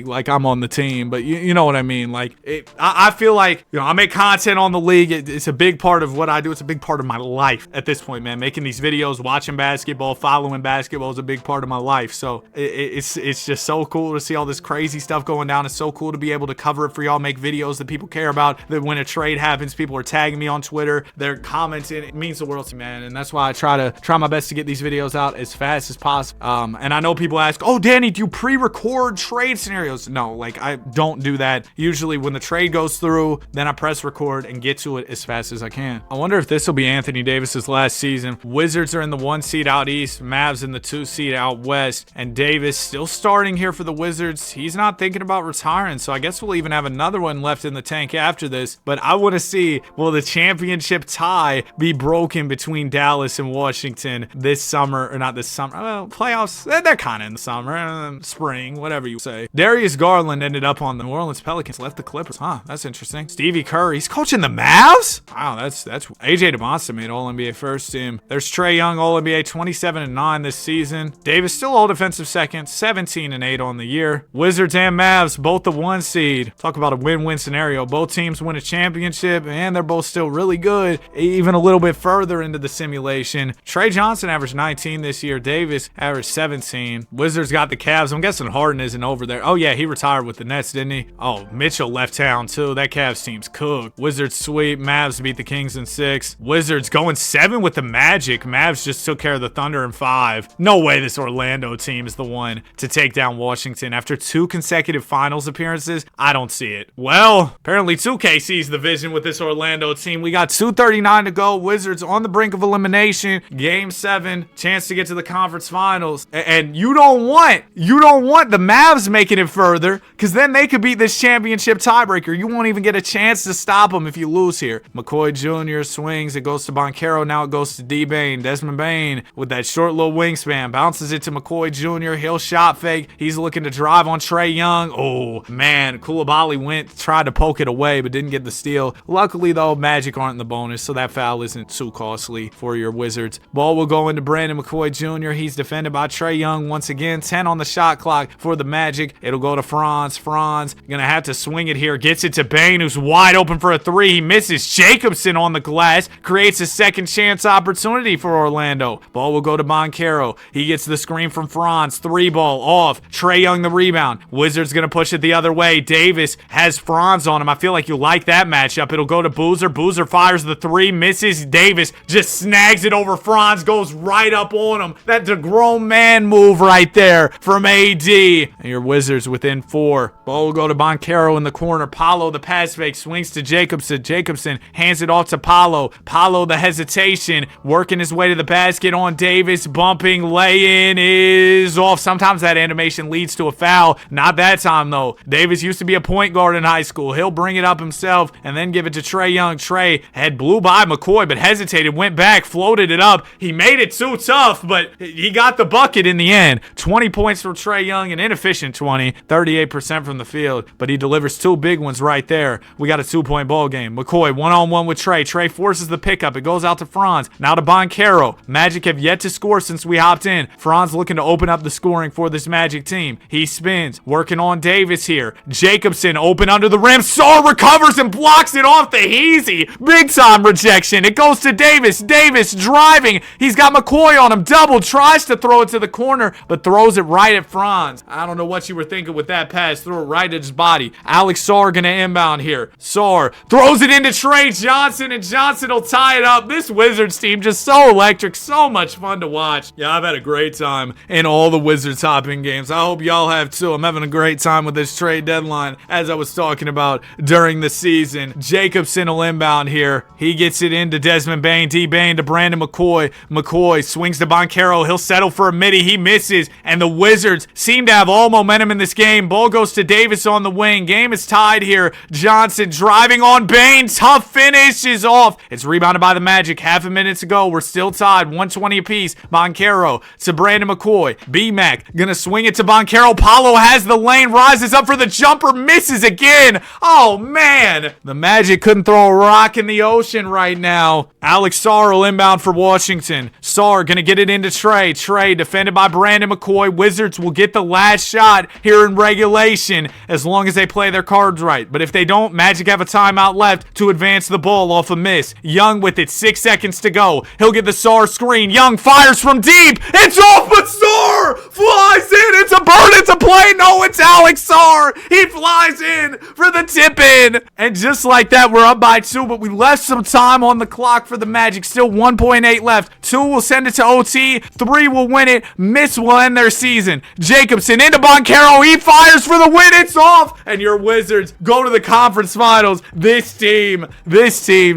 Like, I'm on the team, but you know what I mean? Like, I feel like, you know, I make content on the league. It's a big part of what I do. It's a big part of my life at this point, man. Making these videos, watching basketball, following basketball is a big part of my life. So it's just so cool to see all this crazy stuff going down. It's so cool to be able to cover it for y'all, make videos that people care about, that when a trade happens, people are tagging me on Twitter, they're commenting. It means the world to me, man. And that's why I try my best to get these videos out as fast as possible. And I know people ask, oh, Danny, do you pre-record trade scenarios? No, like, I don't do that. Usually when the trade goes through, then I press record and get to it as fast as I can. I wonder if this will be Anthony Davis's last season. Wizards are in the 1 seed out east, Mavs in the 2 seed out west, and Davis still starting here for the Wizards. He's not thinking about retiring, so I guess we'll even have another one left in the tank after this. But I want to see, will the championship tie be broken between Dallas and Washington this summer, or not this summer? Well, playoffs, they're kind of in the summer, spring, whatever you say. Darius Garland ended up on the New Orleans Pelicans, left the Clippers. Huh, that's interesting. Stevie Kerr, he's coaching the Mavs? Wow, that's AJ DeMonster made All-NBA first team. There's Trae Young, All-NBA 27-9 this season. Davis still all defensive second, 17-8 on the year. Wizards and Mavs, both the 1 seed. Talk about a win-win scenario. Both teams win a championship, and they're both still really good, even a little bit further into the simulation. Trey Johnson averaged 19 this year. Davis averaged 17. Wizards got the Cavs. I'm guessing Harden isn't over there. Oh, yeah, he retired with the Nets, didn't he? Oh, Mitchell left town, too. That Cavs team's cooked. Wizards sweep. Mavs beat the Kings in 6. Wizards going 7 with the Magic. Mavs just took care of the Thunder in 5. No way this Orlando team is the one to take down Washington after 2 consecutive finals appearances. I don't see it. Well, apparently 2K sees the vision with this Orlando team. We got 2:39 to go. Wizards on the brink of elimination. Game 7, chance to get to the conference finals. And you don't want the Mavs making it further, because then they could beat this championship tiebreaker. You won't even get a chance to stop them if you lose here. McCoy Jr. swings. It goes to Boncaro. Now it goes to D-Bane. Desmond Bane with that short little wingspan bounces it to McCoy Jr. He'll shot fake. He's looking to drive on Trae Young. Oh, man. Koulibaly tried to poke it away, but didn't get the steal. Luckily, though, Magic aren't in the bonus, so that foul isn't too costly for your Wizards. Ball will go into Brandon McCoy Jr. He's defended by Trae Young once again. 10 on the shot clock for the Magic. It'll go to Franz. Franz gonna have to swing it here. Gets it to Bane, who's wide open for a 3. He misses. Jacobson on the glass. Creates a second chance opportunity for Orlando. Ball will go to Boncaro. He gets the screen from Franz. 3 ball off. Trae Young the rebound. Wizards gonna push it the other way. Davis has Franz on him. I feel like you like that matchup. It'll go to Boozer. Boozer fires the 3. Misses. Davis just snags it over Franz. Goes right up on him. That's a grown man move right there from AD. And your Wizards within 4. Ball will go to Boncaro in the corner. Paolo the pass fake. Swings to Jacobson. Jacobson hands it off to Paolo. Paolo the hesitation. Working his way to the basket on Davis. Bumping. Lay-in is off. Sometimes that animation leads to a foul. Not that time, though. Davis used to be a point guard in high school. He'll bring it up himself and then give it to Trae Young. Trae had blew by McCoy, but hesitated. Went back. Floated it up. He made it too tough, but he got the bucket in the end. 20 points for Trae Young, an inefficient 20. 38% from the field, but he delivers 2 big ones right there. We got a 2-point ball game. McCoy one-on-one with Trae. Trae forces the pickup. It goes out to Franz. Now to Boncaro. Magic have yet to score since we hopped in. Franz looking to open up the scoring for this Magic team. He spins. Working on Davis here. Jacobson open under the rim. Saw recovers and blocks it off the Heezy. Big time rejection. It goes to Davis. Davis driving. He's got McCoy on him. Double. Tries to throw it to the corner, but throws it right at Franz. I don't know what you were thinking with that pass. Threw it right at his body. Alex Sarr gonna inbound here. Sarr throws it into Trae Johnson, and Johnson will tie it up. This Wizards team just so electric. So much fun to watch. Yeah, I've had a great time in all the Wizards hopping games. I hope y'all have too. I'm having a great time with this trade deadline, as I was talking about during the season. Jacobson will inbound here. He gets it into Desmond Bane. D-Bane to Brandon McCoy. McCoy swings to Boncaro. He'll settle for a midi. He misses, and the Wizards seem to have all momentum in this game. Ball goes to Davis on the wing. Game is tied here. Johnson driving on Bane. Tough finish is off. It's rebounded by the Magic. Half a minute to go. We're still tied. 120 apiece. Boncaro to Brandon McCoy. B-Mac gonna swing it to Boncaro. Paulo has the lane. Rises up for the jumper. Misses again. Oh, man. The Magic couldn't throw a rock in the ocean right now. Alex Sarr will inbound for Washington. Sarr gonna get it into Trey. Trey defended by Brandon McCoy. Wizards will get the last shot here in regulation as long as they play their cards right. But if they don't, Magic have a timeout left to advance the ball off a miss. Young with it, 6 seconds to go. He'll get the Sarr screen. Young fires from deep. It's off, but Sarr flies in. It's a bird. It's a play. No, it's Alex Sarr. He flies in for the tip in. And just like that, we're up by 2, but we left some time on the clock for the Magic. Still 1.8 left. 2 will send it to OT. 3 will win it. Miss will end their season. Jacobson into Boncaro. He fires for the win. It's off. And your Wizards go to the conference finals. This team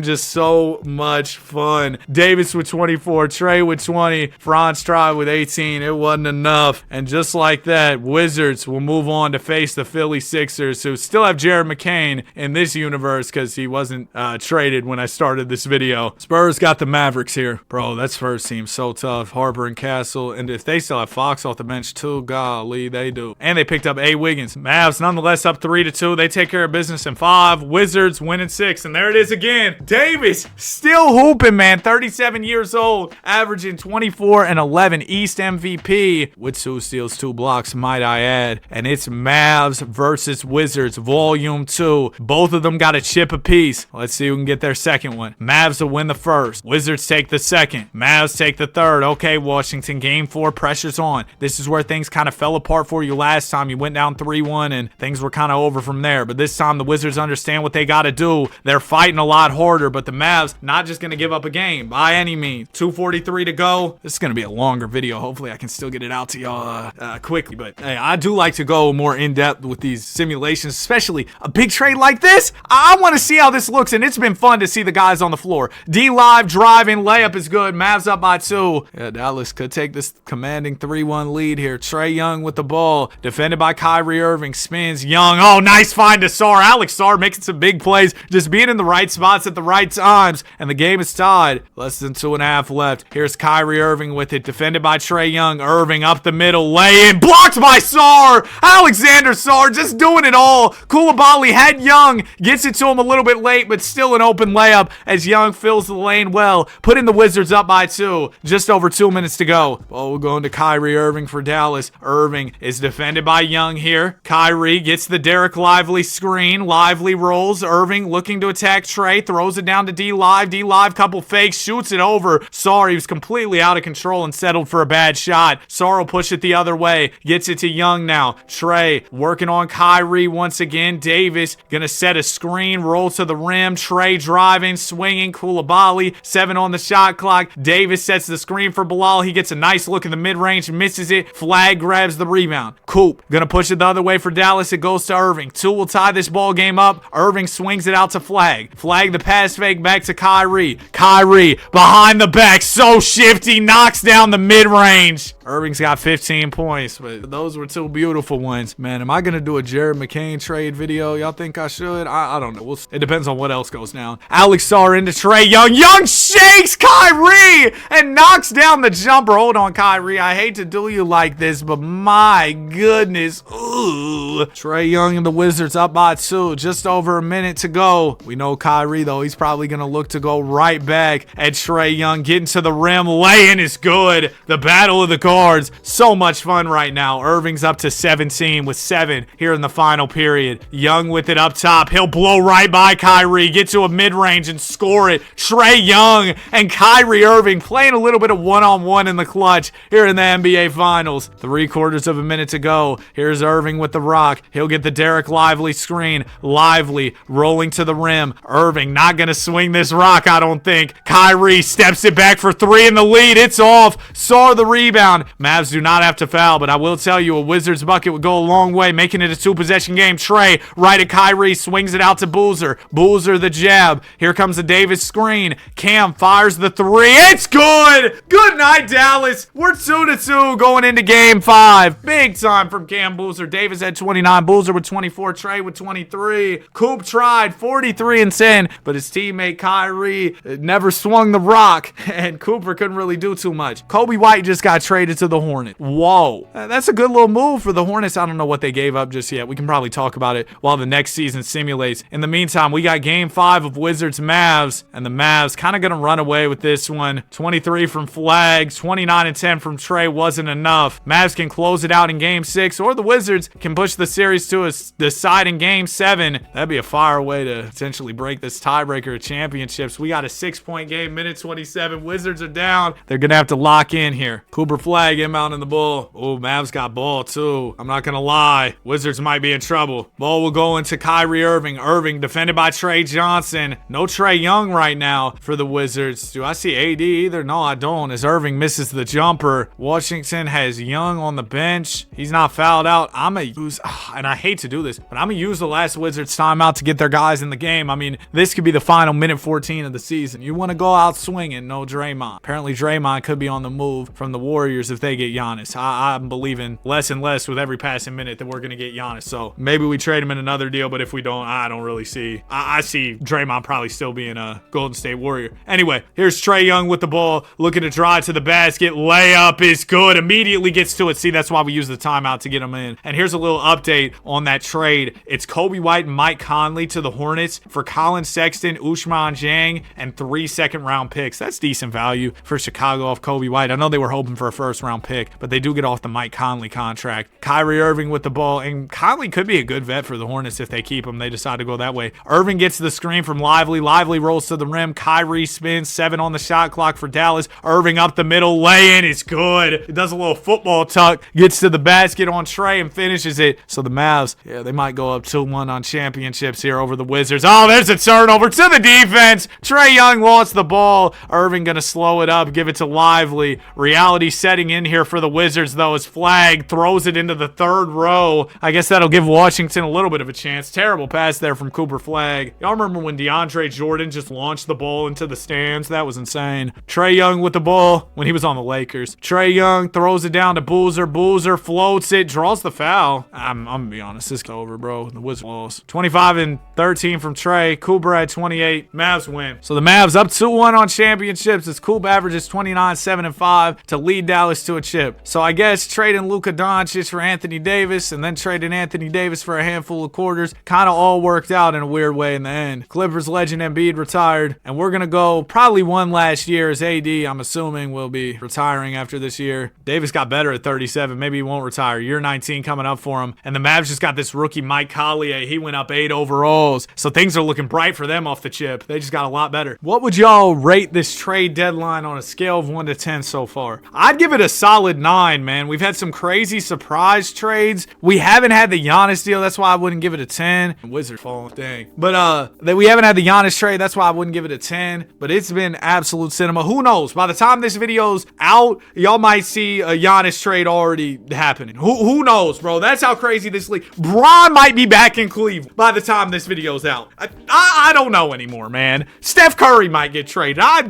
just so much fun. Davis with 24. Trey with 20. Franz tried with 18. It wasn't enough. And just like that, Wizards will move on to face the Philly Sixers, who still have Jared McCain in this universe because he wasn't traded when I started this video. Spurs got the Mavericks here. Bro, that Spurs team so tough. Harper and Castle. And if they still have Fox off the bench too, golly, they do. And they picked up A. Wiggins. Mavs nonetheless up 3-2. They take care of business in 5. Wizards winning 6. And there it is again. Davis still hooping, man. 37 years old. Averaging 24 and 11. East MVP with 2 steals, 2 blocks, might I add. And it's Mavs versus Wizards Volume 2. Both of them got a chip apiece. Let's see who can get their second one. Mavs will win the first. Wizards take the second. Mavs take the third. Okay, Washington, game 4, pressure's on. This is where things kind of fell apart for you last time. You went down 3-1 and things were kind of over from there. But this time the Wizards understand what they got to do. They're fighting a lot harder, but the Mavs not just going to give up a game by any means. 2:43 to go. This is going to be a longer video. Hopefully I can still get it out to y'all quickly. But hey, I do like to go more in-depth with these simulations, especially a big trade like this. I want to see how this looks, and it's been fun to see the guys on the floor. D-Live driving, layup is good. Mavs up by 2. Yeah, Dallas could take this commanding 3-1 lead here. Trey Young with the ball, defended by Kyrie Irving, spins. Young, oh, nice find to Sarr. Alex Sarr making some big plays, just being in the right spots at the right times, and the game is tied. Less than 2.5 left. Here's Kyrie Irving with it, defended by Trey Young. Irving up the middle, lay in, blocked by Sarr. Alexander Sarr just doing it all. Koulibaly had Young, gets it to him a little bit late, but still an open layup as Young fills the lane well, putting the Wizards up by 2. Just over 2 minutes to go. Oh, we're going to Kyrie Irving for Dallas. Irving is defended by Young here. Kyrie gets the Derek Lively screen. Lively rolls. Irving looking to attack Trey. Throws it down to D-Live. D-Live, couple fakes. Shoots it over. Sarr, he was completely out of control and settled for a bad shot. Sarr will push it the other way. Gets it to Young now. Trey working on Kyrie once again. Davis gonna set a screen. Roll to the rim. Trey driving, swinging. Koulibaly, 7 on the shot clock. Davis sets the screen for Bilal. He gets a nice look in the mid-range, misses it. Flag grabs the rebound. Coop gonna push it the other way for Dallas. It goes to Irving. 2 will tie this ball game up. Irving swings it out to Flag. Flag the pass fake back to Kyrie. Kyrie behind the back, so shifty, knocks down the mid-range. Irving's got 15 points, but those were 2 beautiful ones. Man, am I gonna do a Jared McCain trade video? Y'all think I should? I don't know. It depends on what else goes down. Alex Sarr into Trey Young. Young shakes Kyrie and knocks down the jumper. Hold on, Kyrie. I hate to do you like this, but my goodness. Ooh. Trey Young and the Wizards up by 2. Just over a minute to go. We know Kyrie, though. He's probably gonna look to go right back at Trey Young. Getting to the rim. Laying is good. The battle of the guards. So much fun right now. Irving's up to 17 with 7 here in the final period. Young with it up top. He'll blow right by Kyrie. Get to a mid-range and score it. Trey Young and Kyrie Irving playing a little bit of one-on-one in the clutch here in the NBA Finals. 3/4 of a minute to go. Here's Irving with the rock. He'll get the Derek Lively screen. Lively rolling to the rim. Irving not going to swing this rock, I don't think. Kyrie steps it back for 3 in the lead. It's off. Sarr the rebound. Mavs do not have to foul, but I will tell you a Wizards bucket would go a long way, making it a 2-possession game. Trey right at Kyrie, swings it out to Boozer. Boozer the jab. Here comes the Davis screen. Cam fires the 3. It's good. Good night, Dallas. We're 2-2 going into game 5. Big time from Cam Boozer. Davis had 29. Boozer with 24. Trey with 23. Coop tried 43 and 10, but his teammate Kyrie never swung the rock, and Cooper couldn't really do too much. Kobe White just got traded to the Hornets. Whoa. That's a good little move for the Hornets. I don't know what they gave up just yet. We can probably talk about it while the next season simulates. In the meantime, we got game 5 of Wizards Mavs, and the Mavs kind of going to run away with this one. 23 from Flags, 29 and 10 from Trey wasn't enough. Mavs can close it out in game 6, or the Wizards can push the series to a decide in game 7. That'd be a fire way to potentially break this tiebreaker of championships. We got a 6-point game, minute 27. Wizards are down. They're going to have to lock in here. Cooper Flag inbounding the ball. Oh, Mavs got ball too. I'm not going to lie. Wizards might be in trouble. Ball will go into Kyrie Irving. Irving defended by Trey Johnson. No Trey Young right now for the Wizards. Do I see AD either? No, I don't, as Irving misses the jumper. Washington has Young on the bench. He's not fouled out. I'm going to use, and I hate to do this, but I'm going to use the last Wizards timeout to get their guys in the game. I mean, this could be the final minute 14 of the season. You want to go out swinging, no Draymond. Apparently, Draymond could be on the move from the Warriors if they get Giannis. I'm believing less and less with every passing minute that we're going to get Giannis. So maybe we trade him in another deal, but if we don't, I don't really see. I see Draymond probably still being a Golden State Warrior. Anyway, here's Trey Young with the ball, looking to drive to the basket. Layup is good. Immediately gets to it. See, that's why we use the timeout to get him in. And here's a little update on that trade. It's Kobe White and Mike Conley to the Hornets for Colin Sexton, Ousmane Dieng, and 3 second-round picks. That's decent value for Chicago off Kobe White. I know they were hoping for a first-round pick, but they do get off the Mike Conley contract. Kyrie Irving with the ball, and Conley could be a good vet for the Hornets if they keep him. They decide to go that way. Irving gets the screen from Lively. Lively rolls to the rim. Kyrie spins. 7 on the shot clock for Dallas. Irving up the middle. Lay-in is good. It does a little football tuck. Gets to the basket on Trey and finishes it. So the Mavs, yeah, they might go up 2-1 on championships here over the Wizards. Oh, there's a turnover to the defense. Trey Young lost the ball. Irving gonna slow it up, give it to Lively. Reality setting in here for the Wizards, though, as Flag throws it into the 3rd row. I guess that'll give Washington a little bit of a chance. Terrible pass there from Cooper Flag. Y'all remember when DeAndre Jordan just launched the ball into the stands? That was insane. Trey Young with the ball when he was on the Lakers. Trey Young throws it down to Boozer. Boozer floats it, draws the foul. I'm gonna be honest, this is over, bro. The Wizards lost. 25 and 13 from Trey. Cooper at 28. Mavs win. So the Mavs up 2-1 on championships as Coop averages 29, 7, and 5 to lead Dallas to a chip. So I guess trading Luka Doncic for Anthony Davis and then trading Anthony Davis for a handful of quarters kind of all worked out in a weird way in the end. Clippers legend Embiid retired, and we're going to go probably one last year as AD, I'm assuming, will be retiring after this year. Davis got better at 37. Maybe he won't retire. Year 19 coming up for him. And the Mavs just got this rookie Mike Collier. He went up 8 overalls. So things are looking bright for them off the chip. They just got a lot better. What would y'all rate this trade deadline on a scale of 1 to 10 so far? I'd give it a solid 9, man. We've had some crazy surprise trades. We haven't had the Giannis deal. That's why I wouldn't give it a 10. Wizards falling, dang. But we haven't had the Giannis trade. That's why I wouldn't give it a 10. But it's been absolute cinema. Who knows? By the time this video's out, y'all might see a Giannis trade already happening. Who knows, bro? That's how crazy this league. Bron might be back in Cleveland by the time this video's out. I don't know anymore, man. Steph Curry might get traded. No,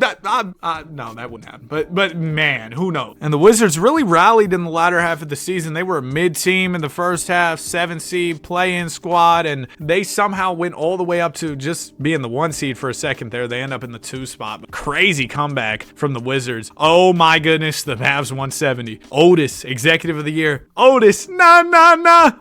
that wouldn't happen. But man, who knows? And the Wizards really rallied in the latter half of the season. They were a mid-team in the first half, 7 seed play-in squad, and they somehow went all the way up to just being the 1 seed for a second there. They end up in the 2 spot. But crazy comeback from the Wizards. Oh my goodness, the Mavs 170. Otis, executive of the year. Otis, nah.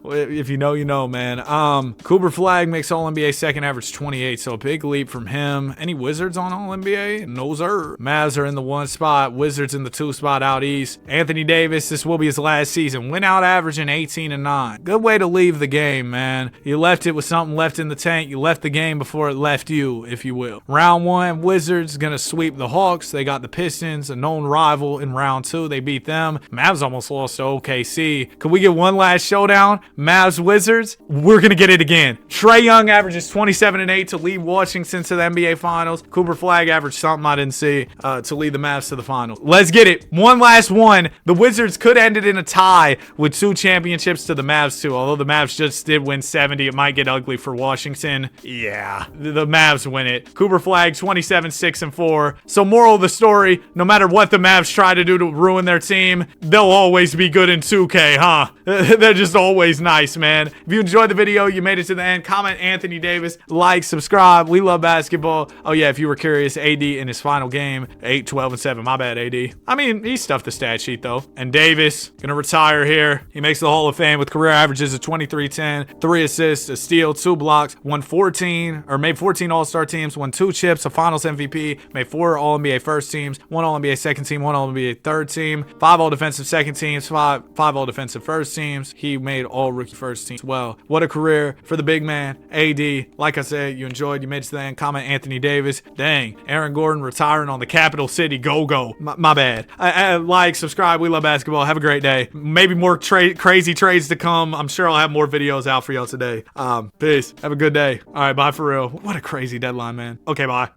If you know, you know, man. Cooper Flag makes All-NBA second, average 28, so a big leap from him. Any Wizards on All-NBA? No, sir. Mavs are in the 1 spot. Wizards in the 2 spot out east. Anthony Davis, this will be his last season. Went out averaging 18 and 9. Good way to leave the game, man. You left it with something left in the tank. You left the game before it left you, if you will. Round 1, Wizards gonna sweep the Hawks. They got the Pistons, a known rival. In round 2, they beat them. Mavs almost lost to OKC. Could we get one last showdown? Mavs Wizards? We're gonna get it again. Trey Young averages 27 and 8 to lead Washington to the NBA Finals. Cooper Flag averaged something I didn't see to lead the Mavs to the finals. Let's get it. One last one. 1. The Wizards could end it in a tie with 2 championships to the Mavs too. Although the Mavs just did win 70, it might get ugly for Washington. Yeah, the Mavs win it. Cooper Flag 27, 6 and 4. So moral of the story, no matter what the Mavs try to do to ruin their team, they'll always be good in 2K, huh? They're just always nice, man. If you enjoyed the video, you made it to the end, comment Anthony Davis, like, subscribe. We love basketball. Oh yeah, if you were curious, AD in his final game, 8, 12, and 7. My bad, AD. I mean, he stuffed the stat sheet though. And Davis, gonna retire here. He makes the Hall of Fame with career averages of 23, 10, 3 assists, a steal, 2 blocks, won 14, or made 14 All-Star teams, won 2 chips, a Finals MVP, made 4 All-NBA first teams, 1 All-NBA second team, 1 All-NBA third team, 5 All-Defensive second teams, 5 All-Defensive first teams. He made All-Rookie first teams. Well, what a career for the big man, AD. Like I said, you enjoyed, you made it to the end. Comment Anthony Davis. Dang, Aaron Gordon retiring on the capital city. Go. My bad. Like, subscribe. We love basketball. Have a great day. Maybe more crazy trades to come. I'm sure I'll have more videos out for y'all today. Peace. Have a good day. All right, bye for real. What a crazy deadline, man. Okay, bye.